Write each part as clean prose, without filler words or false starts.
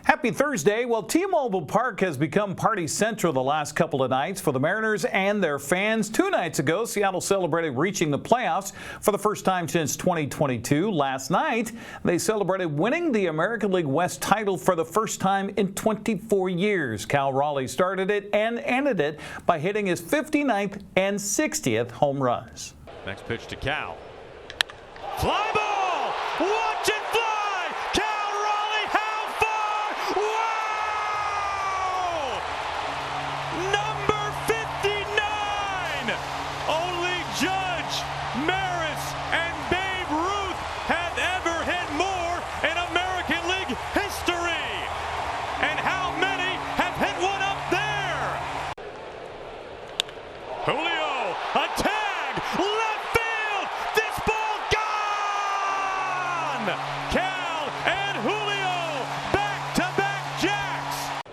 Happy Thursday. Well, T-Mobile Park has become party central the last couple of nights for the Mariners and their fans. 2 nights ago, Seattle celebrated reaching the playoffs for the first time since 2022. Last night, they celebrated winning the American League West title for the first time in 24 years. Cal Raleigh started it and ended it by hitting his 59th and 60th home runs. Next pitch to Cal. Fly ball! Watch it fly! Cal and Julio back-to-back jacks.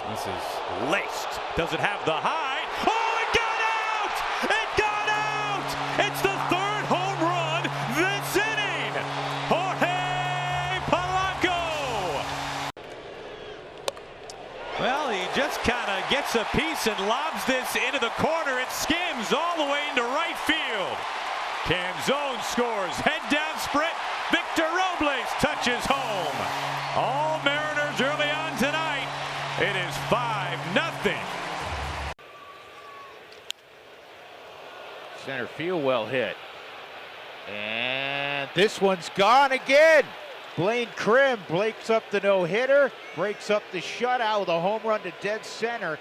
This is laced. Does it have the height? Oh, it got out! It got out! It's the 3rd home run this inning. Jorge Polanco. Well, he just kind of gets a piece and lobs this into the corner. It skims all the way into right field. Canzone scores, head down sprint. Victor Robles touches home. All Mariners early on tonight. It is 5-0. Center field well hit. And this one's gone again. Blaine Krim breaks up the no-hitter, breaks up the shutout with a home run to dead center.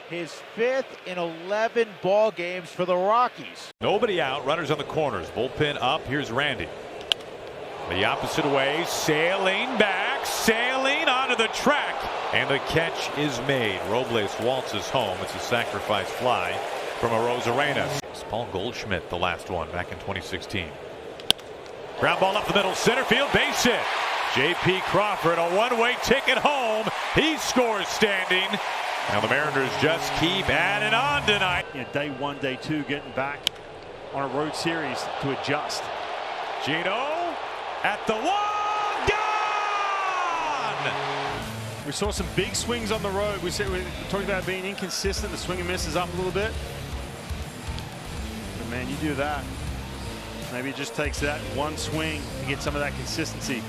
His 5th in 11 ball games for the Rockies. Nobody out, runners on the corners. Bullpen up, here's Randy. The opposite way, sailing back, sailing onto the track. And the catch is made. Robles waltzes home. It's a sacrifice fly from Arozarenas. It's Paul Goldschmidt, the last one, back in 2016. Ground ball up the middle, center field, base hit. J.P. Crawford, a one-way ticket home. He scores standing. Now the Mariners just keep adding on tonight. Yeah, day 1, day 2, getting back on a road series to adjust. Gino at the wall, gone! We saw some big swings on the road. We talked about being inconsistent. The swing and miss is up a little bit. But man, you do that. Maybe it just takes that one swing to get some of that consistency.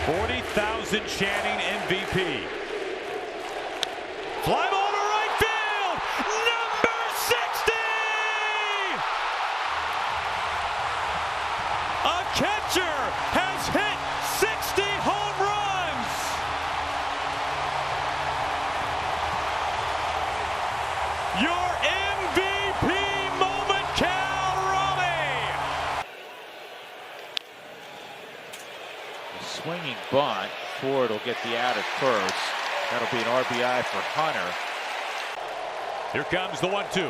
40,000 chanting MVP. Fly ball to right field, number 60! A catcher has hit 60 home runs! Your MVP moment, Cal Raleigh! A swinging bunt. Ford will get the out at first. That'll be an RBI for Hunter. Here comes the 1-2.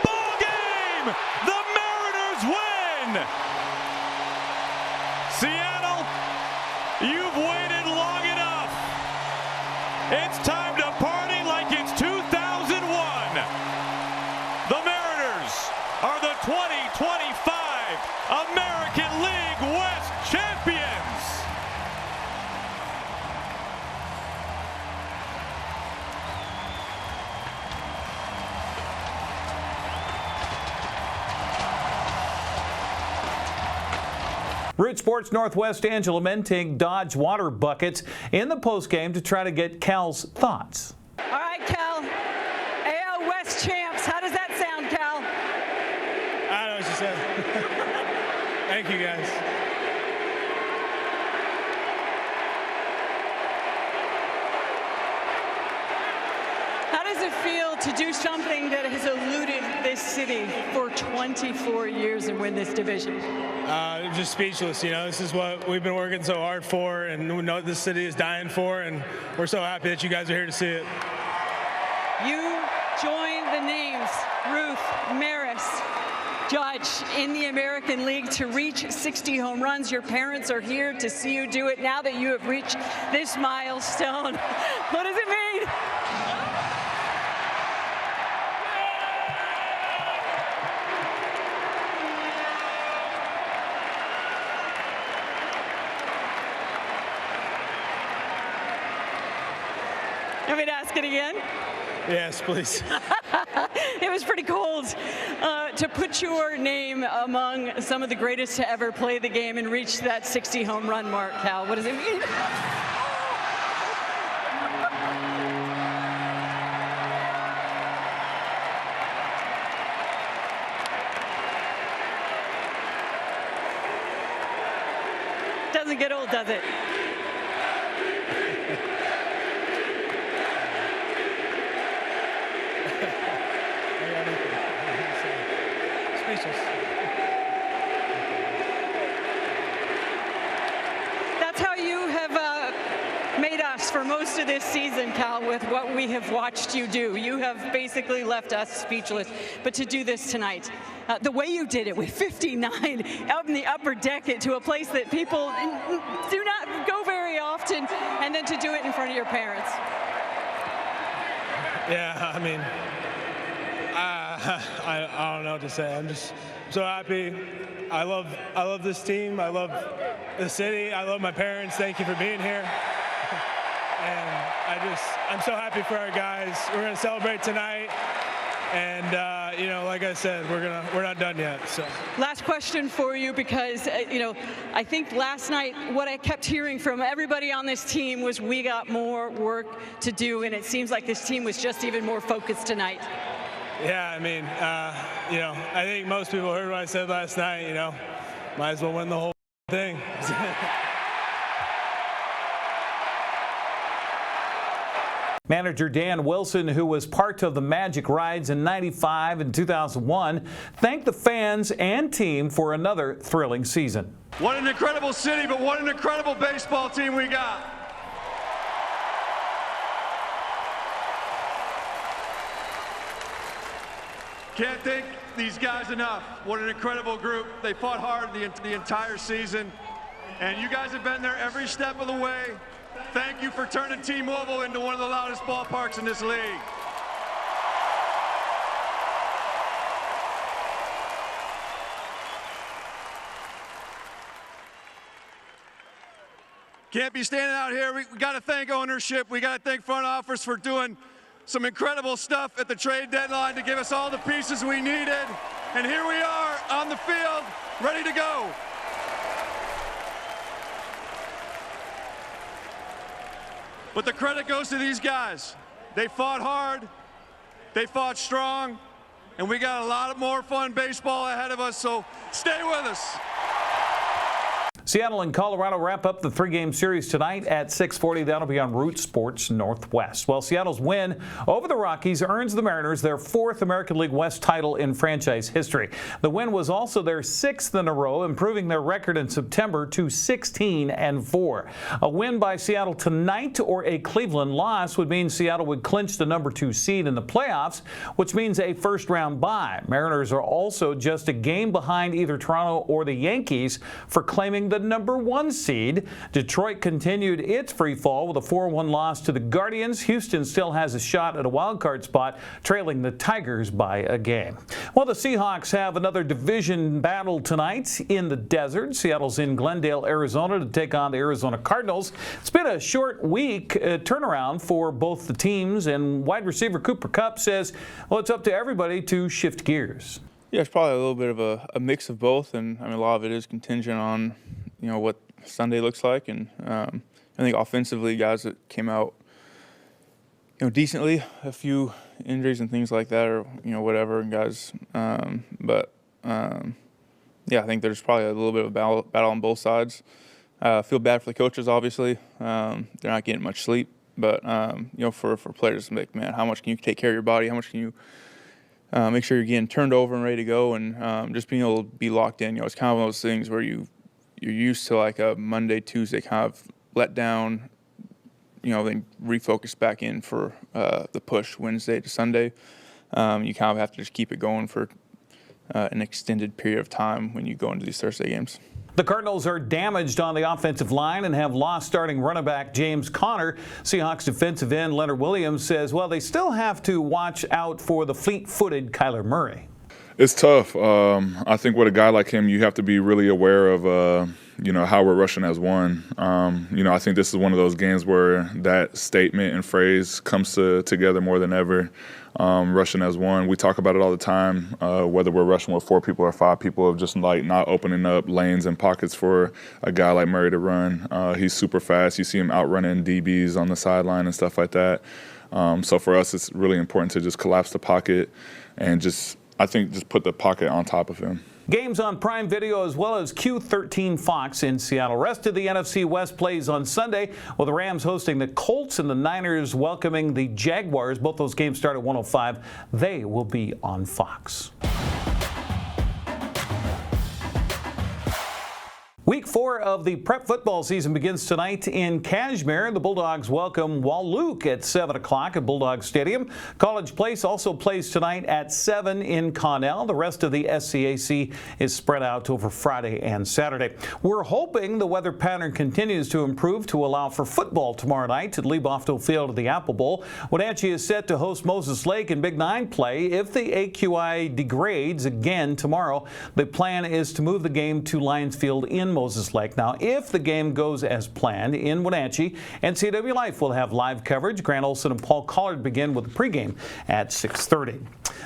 Ball game! The Mariners win! Seattle, you've waited long enough. It's time to party like it's 2001. The Mariners are the 2025 American League West champions. Root Sports Northwest Angela Menting dodged water buckets in the postgame to try to get Cal's thoughts. All right, Cal. AL West champs. How does that sound, Cal? I don't know what she said. Thank you, guys. How does it feel to do something that has eluded this city for 24 years and win this division? I'm just speechless. You know, this is what we've been working so hard for, and we know this city is dying for, and we're so happy that you guys are here to see it. You join the names Ruth, Maris, Judge in the American League to reach 60 home runs. Your parents are here to see you do it now that you have reached this milestone. What does it mean? Want me to ask it again? Yes, please. It was pretty cold to put your name among some of the greatest to ever play the game and reach that 60 home run mark, Cal. What does it mean? Doesn't get old, does it? That's how you have made us for most of this season, Cal, with what we have watched you do. You have basically left us speechless. But to do this tonight, the way you did it with 59 out in the upper deck to a place that people do not go very often, and then to do it in front of your parents. Yeah, I mean, I don't know what to say. I'm just so happy. I love this team. I love the city. I love my parents. Thank you for being here. And I'm so happy for our guys. We're gonna celebrate tonight. And like I said, we're not done yet. So last question for you, because I think last night what I kept hearing from everybody on this team was we got more work to do, and it seems like this team was just even more focused tonight. Yeah, I mean, I think most people heard what I said last night. Might as well win the whole thing. Manager Dan Wilson, who was part of the Magic rides in '95 and 2001, thanked the fans and team for another thrilling season. What an incredible city, but what an incredible baseball team we got. Can't thank these guys enough. What an incredible group. They fought hard the entire season, and you guys have been there every step of the way. Thank you for turning T-Mobile into one of the loudest ballparks in this league. Can't be standing out here. We got to thank ownership. We got to thank front office for doing some incredible stuff at the trade deadline to give us all the pieces we needed. And here we are on the field, ready to go. But the credit goes to these guys. They fought hard, they fought strong, and we got a lot more fun baseball ahead of us, so stay with us. Seattle and Colorado wrap up the three-game series tonight at 6:40. That'll be on Root Sports Northwest. Well, Seattle's win over the Rockies earns the Mariners their fourth American League West title in franchise history. The win was also their sixth in a row, improving their record in September to 16-4. A win by Seattle tonight or a Cleveland loss would mean Seattle would clinch the #2 seed in the playoffs, which means a first-round bye. Mariners are also just a game behind either Toronto or the Yankees for claiming the #1 seed. Detroit continued its free fall with a 4-1 loss to the Guardians. Houston still has a shot at a wild card spot, trailing the Tigers by a game. Well, the Seahawks have another division battle tonight in the desert. Seattle's in Glendale, Arizona to take on the Arizona Cardinals. It's been a short week turnaround for both the teams, and wide receiver Cooper Kupp says, well, it's up to everybody to shift gears. Yeah, it's probably a little bit of a mix of both, and I mean, a lot of it is contingent on what Sunday looks like, and I think offensively, guys that came out decently, a few injuries and things like that, or whatever, and guys, but yeah, I think there's probably a little bit of a battle on both sides. I feel bad for the coaches, obviously. They're not getting much sleep, but for players, like, man, how much can you take care of your body? How much can you make sure you're getting turned over and ready to go, and just being able to be locked in. It's kind of one of those things where you're used to like a Monday, Tuesday kind of let down, then refocus back in for the push Wednesday to Sunday. You kind of have to just keep it going for an extended period of time when you go into these Thursday games. The Cardinals are damaged on the offensive line and have lost starting running back James Conner. Seahawks defensive end Leonard Williams says, well, they still have to watch out for the fleet-footed Kyler Murray. It's tough. I think with a guy like him, you have to be really aware of how we're rushing as one. I think this is one of those games where that statement and phrase comes together more than ever. Rushing as one. We talk about it all the time, whether we're rushing with 4 people or 5 people, of just like not opening up lanes and pockets for a guy like Murray to run. He's super fast. You see him outrunning DBs on the sideline and stuff like that. So for us, it's really important to just collapse the pocket and just put the pocket on top of him. Games on Prime Video as well as Q13 Fox in Seattle. Rest of the NFC West plays on Sunday with the Rams hosting the Colts and the Niners welcoming the Jaguars. Both those games start at 1:05. They will be on Fox. Week 4 of the prep football season begins tonight in Kashmir. The Bulldogs welcome Walluk at 7 o'clock at Bulldog Stadium. College Place also plays tonight at 7 in Connell. The rest of the SCAC is spread out over Friday and Saturday. We're hoping the weather pattern continues to improve to allow for football tomorrow night at Lee Bofto Field at the Apple Bowl. Wenatchee is set to host Moses Lake in Big 9 play. If the AQI degrades again tomorrow, the plan is to move the game to Lions Field in Moses Lake. Now, if the game goes as planned in Wenatchee, NCWLIFE will have live coverage. Grant Olson and Paul Collard begin with the pregame at 6:30.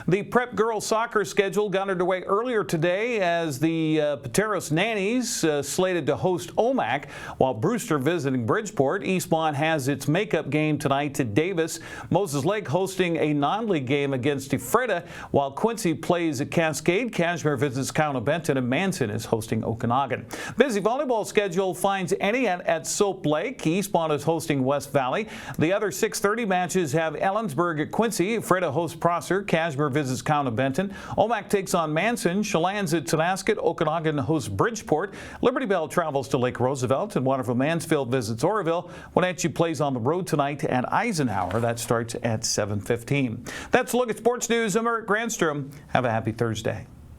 The prep girls soccer schedule got underway earlier today as the Pateros Nannies slated to host OMAC, while Brewster visiting Bridgeport. Eastmont has its makeup game tonight to Davis. Moses Lake hosting a non-league game against Ephrata, while Quincy plays at Cascade. Kashmir visits County Benton, and Manson is hosting Okanagan. Busy volleyball schedule finds Entiat at Soap Lake. Eastmont is hosting West Valley. The other 6:30 matches have Ellensburg at Quincy. Ephrata hosts Prosser. Kashmir visits County Benton. OMAC takes on Manson. Chelan's at Tonasket. Okanagan hosts Bridgeport. Liberty Bell travels to Lake Roosevelt, and Waterville Mansfield visits Oroville. Wenatchee plays on the road tonight at Eisenhower. That starts at 7:15. That's a look at sports news. I'm Eric Granstrom. Have a happy Thursday.